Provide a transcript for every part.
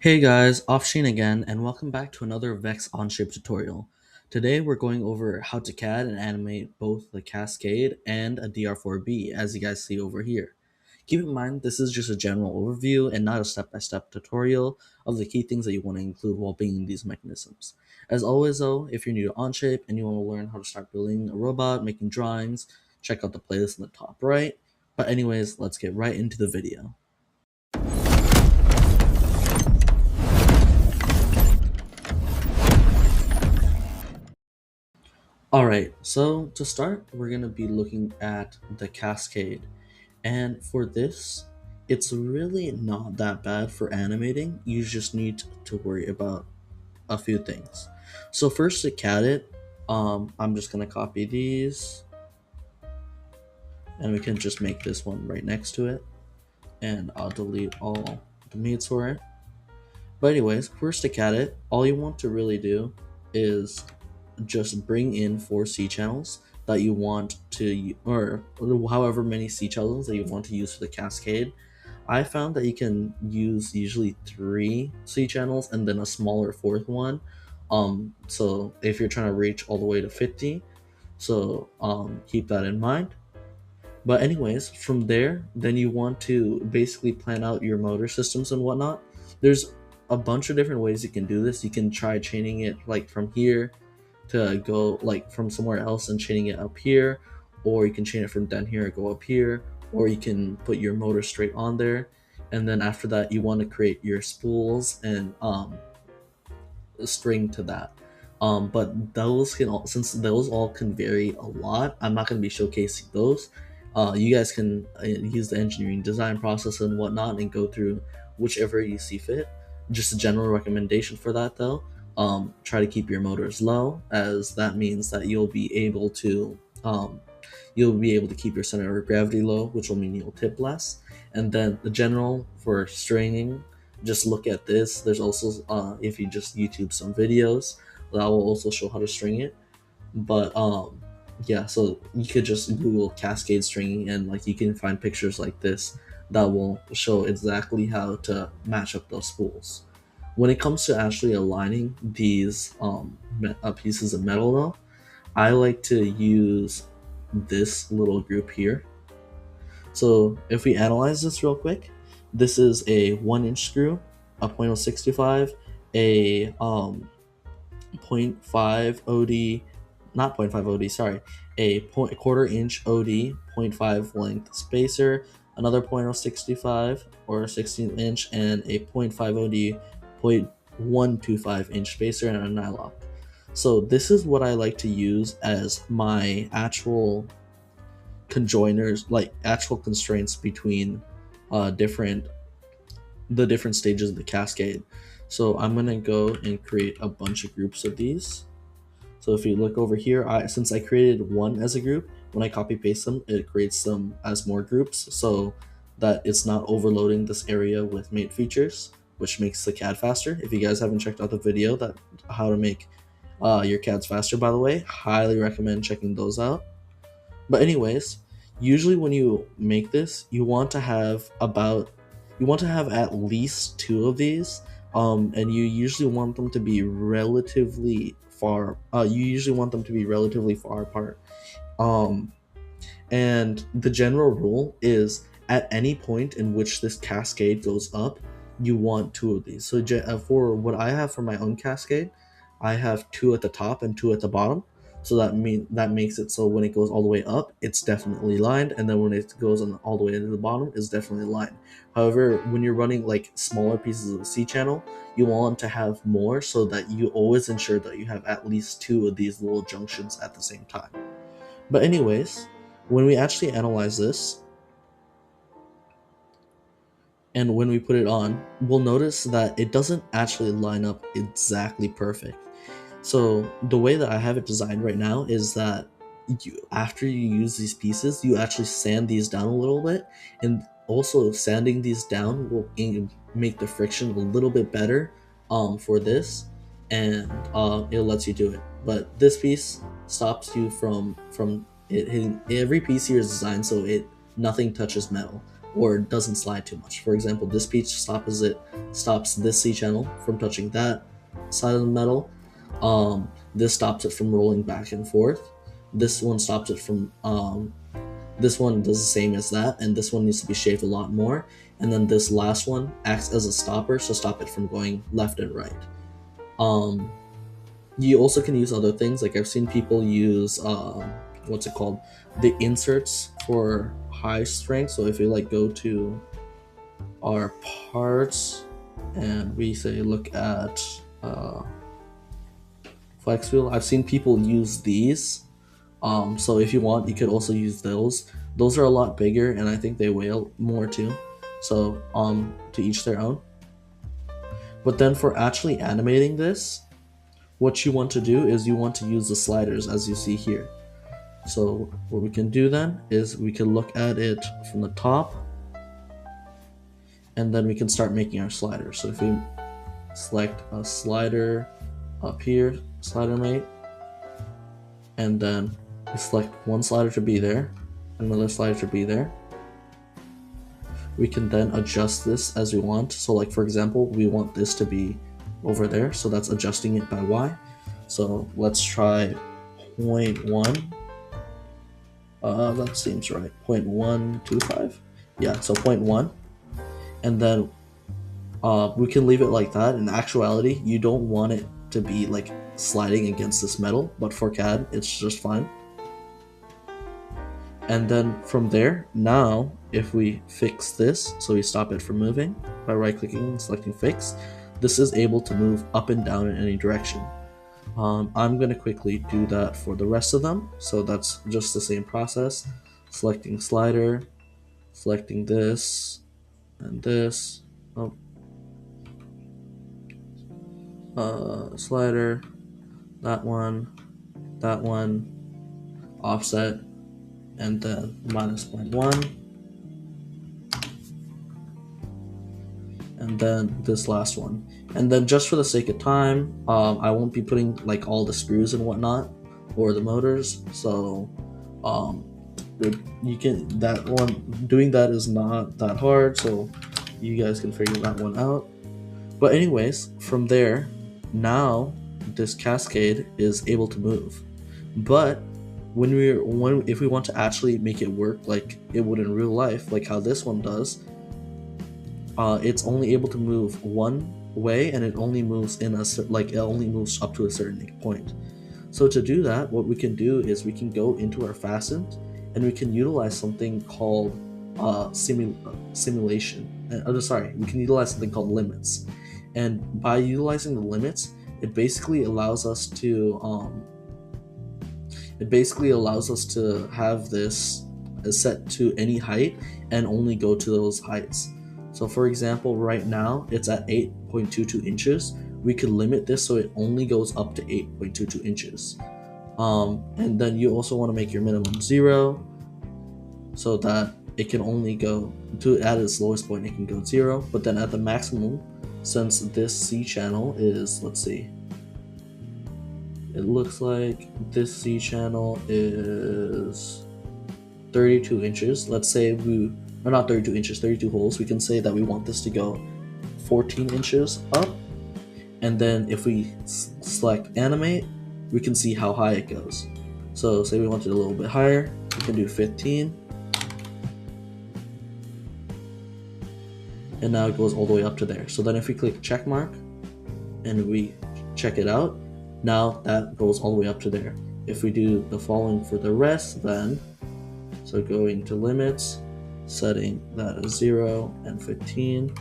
Hey guys, Offsheen again, and welcome back to another Vex Onshape tutorial. Today we're going over how to CAD and animate both the Cascade and a DR4B, as you guys see over here. Keep in mind, this is just a general overview and not a step-by-step tutorial of the key things that you want to include while building these mechanisms. As always though, if you're new to Onshape and you want to learn how to start building a robot, making drawings, check out the playlist in the top right. But anyways, let's get right into the video. Alright, so to start, we're going to be looking at the Cascade. And for this, it's really not that bad for animating. You just need to worry about a few things. So first to CAD it, I'm just going to copy these. And we can just make this one right next to it. And I'll delete all the mates for it. But anyways, first to CAD it, all you want to really do is just bring in 4 C channels that you want to, or however many C channels that you want to use for the Cascade. I found that you can use usually 3 C channels and then a smaller 4th one. So if you're trying to reach all the way to 50, so keep that in mind. But anyways, from there, then you want to basically plan out your motor systems and whatnot. There's a bunch of different ways you can do this. You can try chaining it like from here to go like from somewhere else and chaining it up here, or you can chain it from down here and go up here, or you can put your motor straight on there, and then after that you want to create your spools and string to that. But those can all, since those all can vary a lot, I'm not going to be showcasing those. You guys can use the engineering design process and whatnot and go through whichever you see fit. Just a general recommendation for that though, try to keep your motors low, as that means that you'll be able to keep your center of gravity low, which will mean you'll tip less. And then the general for stringing, just look at this. There's also if you just YouTube some videos, that will also show how to string it. But yeah, so you could just Google Cascade stringing and like you can find pictures like this that will show exactly how to match up those spools. When it comes to actually aligning these pieces of metal though, I like to use this little group here. So if we analyze this real quick, this is a 1-inch screw, a .065, a zero point 0.5 OD, not 0.5 OD, sorry, a quarter inch OD, 0.5 length spacer, another .065 or 16 inch, and a 0.5 OD, 0.125 inch spacer, and a nylock. So this is what I like to use as my actual conjoiners, like actual constraints between different stages of the Cascade. So I'm gonna go and create a bunch of groups of these. So if you look over here, since I created one as a group, when I copy paste them, it creates them as more groups so that it's not overloading this area with made features, which makes the CAD faster. If you guys haven't checked out the video that how to make your CADs faster, by the way, highly recommend checking those out. But anyways, usually when you make this, you want to have at least 2 of these, and you usually want them to be relatively far. Apart. Um, and the general rule is at any point in which this cascade goes up, you want 2 of these. So for what I have for my own cascade, I have 2 at the top and 2 at the bottom. So that makes it so when it goes all the way up, it's definitely lined, and then when it goes all the way into the bottom, it's definitely lined. However, when you're running like smaller pieces of the C channel, you want to have more so that you always ensure that you have at least 2 of these little junctions at the same time. But anyways, when we actually analyze this, and when we put it on, we'll notice that it doesn't actually line up exactly perfect. So the way that I have it designed right now is that after you use these pieces, you actually sand these down a little bit, and also sanding these down will make the friction a little bit better for this, and it lets you do it. But this piece stops you from it hitting. Every piece here is designed so nothing touches metal. or doesn't slide too much. For example, this piece stops this C channel from touching that side of the metal. This stops it from rolling back and forth. This one stops it from this one does the same as that, and this one needs to be shaved a lot more. And then this last one acts as a stopper, so stop it from going left and right. You also can use other things, like I've seen people use what's it called, the inserts for high strength. So if we like go to our parts and we say look at flex wheel, I've seen people use these. So if you want, you could also use those. Those are a lot bigger, and I think they weigh more too. So to each their own. But then for actually animating this, what you want to do is you want to use the sliders as you see here. So what we can do then is we can look at it from the top, and then we can start making our sliders. So if we select a slider up here, slider mate, and then we select one slider to be there, another slider to be there. We can then adjust this as we want. So like for example, we want this to be over there, so that's adjusting it by Y. So let's try 0.1. That seems right. 0.125. Yeah, so 0.1. And then we can leave it like that. In actuality, you don't want it to be like sliding against this metal, but for CAD, it's just fine. And then from there, now if we fix this, so we stop it from moving by right clicking and selecting fix, this is able to move up and down in any direction. I'm going to quickly do that for the rest of them. So that's just the same process. Selecting slider, selecting this and this. Slider, that one, offset, and then minus 0.1. And then this last one. And then just for the sake of time, I won't be putting like all the screws and whatnot or the motors. So you can, that one, doing that is not that hard, so you guys can figure that one out. But anyways, from there, now this Cascade is able to move. But if we want to actually make it work like it would in real life, like how this one does, it's only able to move one way, and it only moves it only moves up to a certain point. So to do that, what we can do is we can go into our fastened, and we can utilize something called simulation. We can utilize something called limits. And by utilizing the limits, it basically allows us to have this set to any height and only go to those heights. So for example, right now it's at 8.22 inches. We could limit this so it only goes up to 8.22 inches. And then you also want to make your minimum 0 so that it can only go to, at its lowest point, it can go 0. But then at the maximum, since this C channel is, let's see, it looks like this C channel is 32 inches. Let's say or not 32 inches, 32 holes. We can say that we want this to go 14 inches up. And then if we select animate, we can see how high it goes. So say we want it a little bit higher, we can do 15. And now it goes all the way up to there. So then if we click check mark and we check it out, now that goes all the way up to there. If we do the following for the rest, then, so going to limits, setting that as 0 and 15,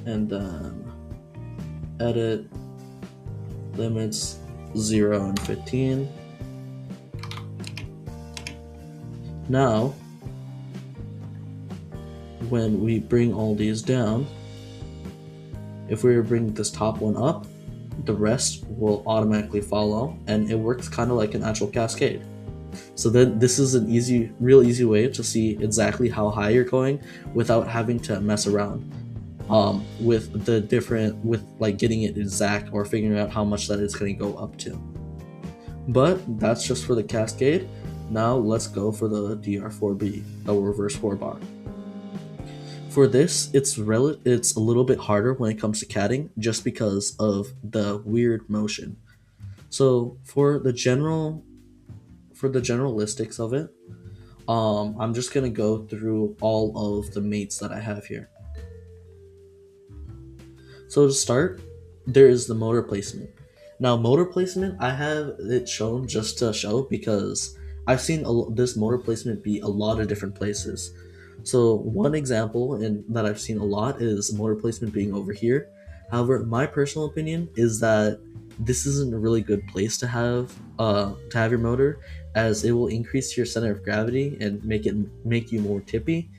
and then edit limits 0 and 15. Now when we bring all these down, if we were to bring this top one up, the rest will automatically follow, and it works kind of like an actual cascade. So then this is an real easy way to see exactly how high you're going without having to mess around with like getting it exact or figuring out how much that it's going to go up to. But that's just for the cascade. Now let's go for the DR4B, the reverse 4-bar. For this, it's a little bit harder when it comes to CADing just because of the weird motion. So for the generalistics of it, I'm just gonna go through all of the mates that I have here. So to start, there is the motor placement. Now, motor placement, I have it shown just to show because I've seen this motor placement be a lot of different places. So one example that I've seen a lot is motor placement being over here. However, my personal opinion is that this isn't a really good place to have your motor, as it will increase your center of gravity and make you more tippy.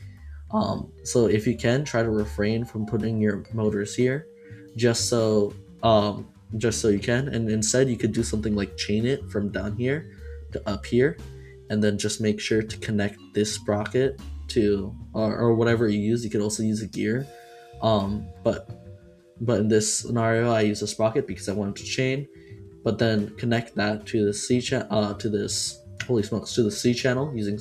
So if you can, try to refrain from putting your motors here, just so um, just so you can, and instead you could do something like chain it from down here to up here, and then just make sure to connect this sprocket to or whatever you use. You could also use a gear, but in this scenario I use a sprocket because I wanted to chain, but then connect that to the to this holy smokes to the C channel using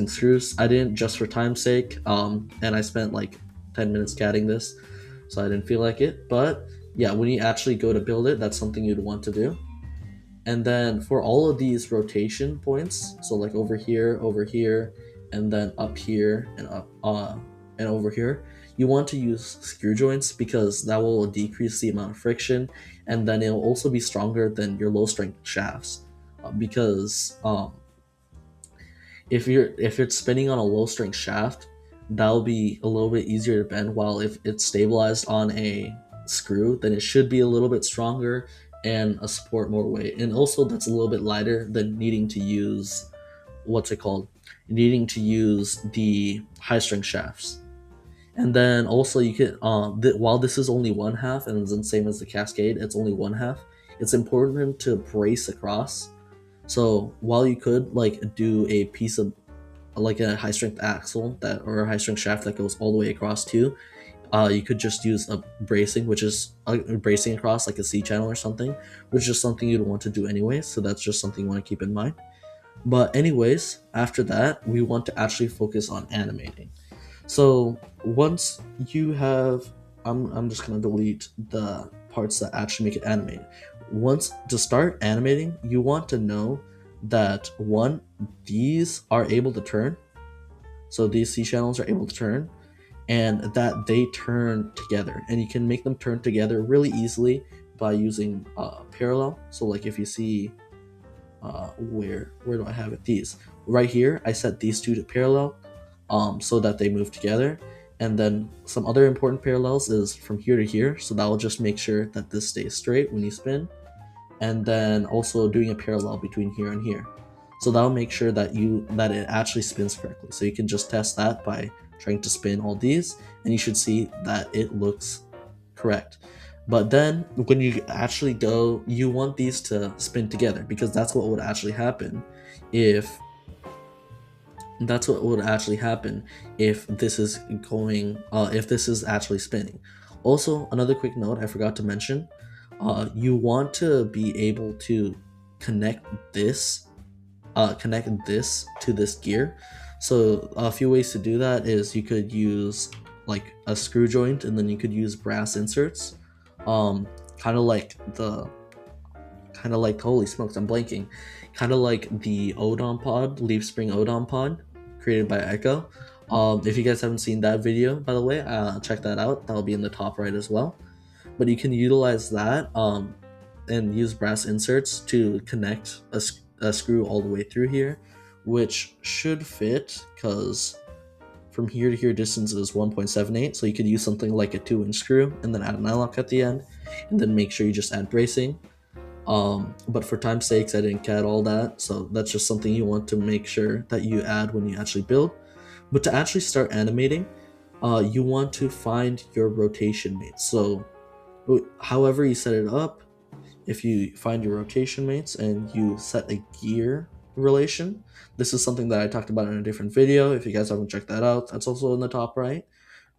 screws. I didn't, just for time's sake, and I spent like 10 minutes CADing this, so I didn't feel like it. But yeah, when you actually go to build it, that's something you'd want to do. And then for all of these rotation points, so like over here, and then up here and up and over here, you want to use screw joints because that will decrease the amount of friction, and then it'll also be stronger than your low strength shafts, because if it's spinning on a low strength shaft, that'll be a little bit easier to bend, while if it's stabilized on a screw, then it should be a little bit stronger and a support more weight. And also that's a little bit lighter than needing to use needing to use the high strength shafts. And then also you can while this is only one half and it's the same as the Cascade, it's only one half, it's important to brace across. So while you could like do a piece of like a high strength axle that or a high strength shaft that goes all the way across too, you could just use a bracing, which is bracing across like a C channel or something, which is something you'd want to do anyways. So that's just something you want to keep in mind. But anyways, after that, we want to actually focus on animating. So once you have, I'm just gonna delete the parts that actually make it animate. Once to start animating, you want to know that one, these are able to turn. So these C channels are able to turn, and that they turn together, and you can make them turn together really easily by using parallel. So like if you see where do I have it? These right here, I set these two to parallel, so that they move together. And then some other important parallels is from here to here, so that will just make sure that this stays straight when you spin. And then also doing a parallel between here and here, so that'll make sure that it actually spins correctly. So you can just test that by trying to spin all these, and you should see that it looks correct. But then when you actually go, you want these to spin together, because that's what would actually happen if this is going if this is actually spinning. Also, another quick note I forgot to mention, you want to be able to connect this to this gear. So a few ways to do that is you could use like a screw joint, and then you could use brass inserts, kind of like holy smokes, I'm blanking, kind of like the Odon pod, leaf spring Odon pod created by Echo. If you guys haven't seen that video, by the way, check that out. That'll be in the top right as well. But you can utilize that and use brass inserts to connect a screw all the way through here, which should fit, because from here to here distance is 1.78, so you could use something like a 2-inch screw and then add an eye lock at the end, and then make sure you just add bracing. But for time's sakes, I didn't CAD all that, so that's just something you want to make sure that you add when you actually build. But to actually start animating, you want to find your rotation mates. So however you set it up, if you find your rotation mates and you set a gear relation, this is something that I talked about in a different video. If you guys haven't checked that out, that's also in the top right.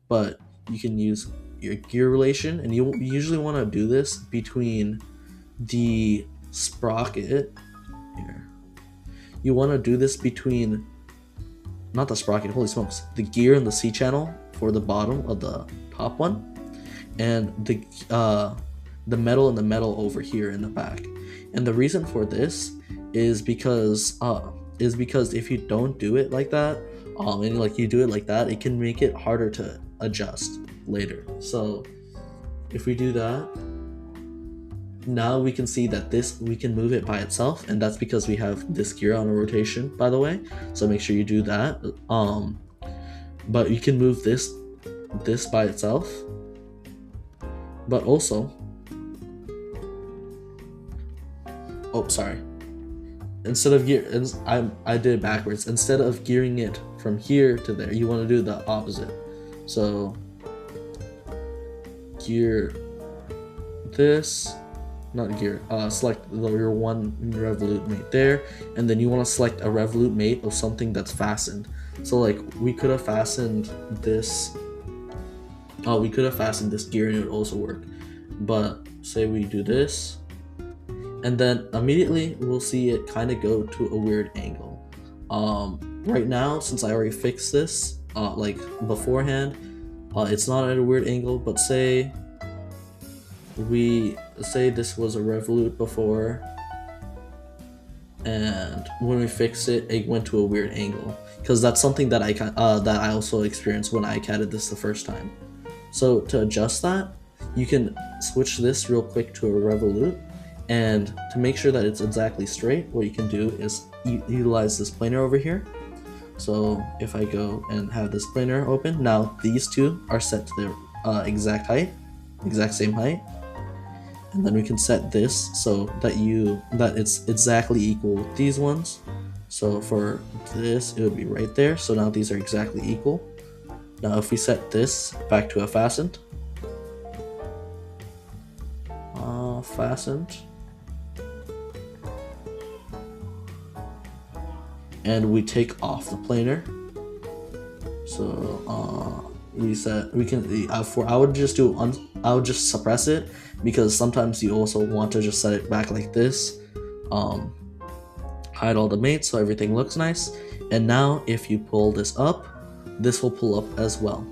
But you can use your gear relation, and you usually want to do this between the sprocket here. you want to do this between, not the sprocket, holy smokes, the gear and the C channel for the bottom of the top one, and the metal and the metal over here in the back. And the reason for this is because if you don't do it like that, and like you do it like that, it can make it harder to adjust later. So if we do that, now we can see that we can move it by itself, and that's because we have this gear on a rotation, by the way. So make sure you do that. But you can move this by itself, but also, oh sorry, instead of I did it backwards. Instead of gearing it from here to there, you want to do the opposite. So gear this, not gear, select your one revolute mate there, and then you want to select a revolute mate of something that's fastened. So like we could have fastened this, we could have fastened this gear and it would also work. But say we do this, and then immediately we'll see it kind of go to a weird angle. Right now, since I already fixed this like beforehand, it's not at a weird angle. But say this was a revolute before, and when we fix it, it went to a weird angle, because that's something that I also experienced when I CAD'd this the first time. So to adjust that, you can switch this real quick to a revolute, and to make sure that it's exactly straight, what you can do is utilize this planer over here. So if I go and have this planer open, now these two are set to their exact same height. And then we can set this so that it's exactly equal with these ones. So for this, it would be right there. So now these are exactly equal. Now if we set this back to a fastened, and we take off the planer. So I would just suppress it, because sometimes you also want to just set it back like this. Hide all the mates so everything looks nice. And now if you pull this up, this will pull up as well.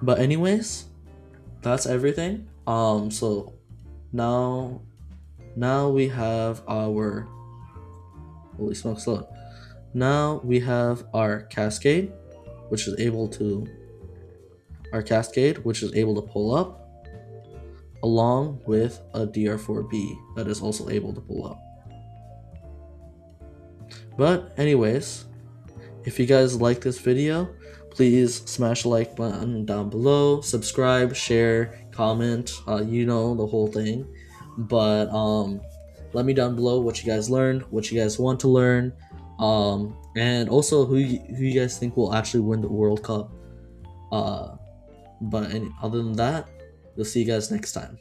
But anyways, that's everything. So now we have our, holy smokes, look. Now we have our Cascade, which is able to pull up, along with a DR4B that is also able to pull up. But anyways, if you guys like this video, please smash the like button down below, subscribe, share, comment, you know, the whole thing. But let me down below what you guys learned, what you guys want to learn, and also who you guys think will actually win the World Cup. But other than that, we'll see you guys next time.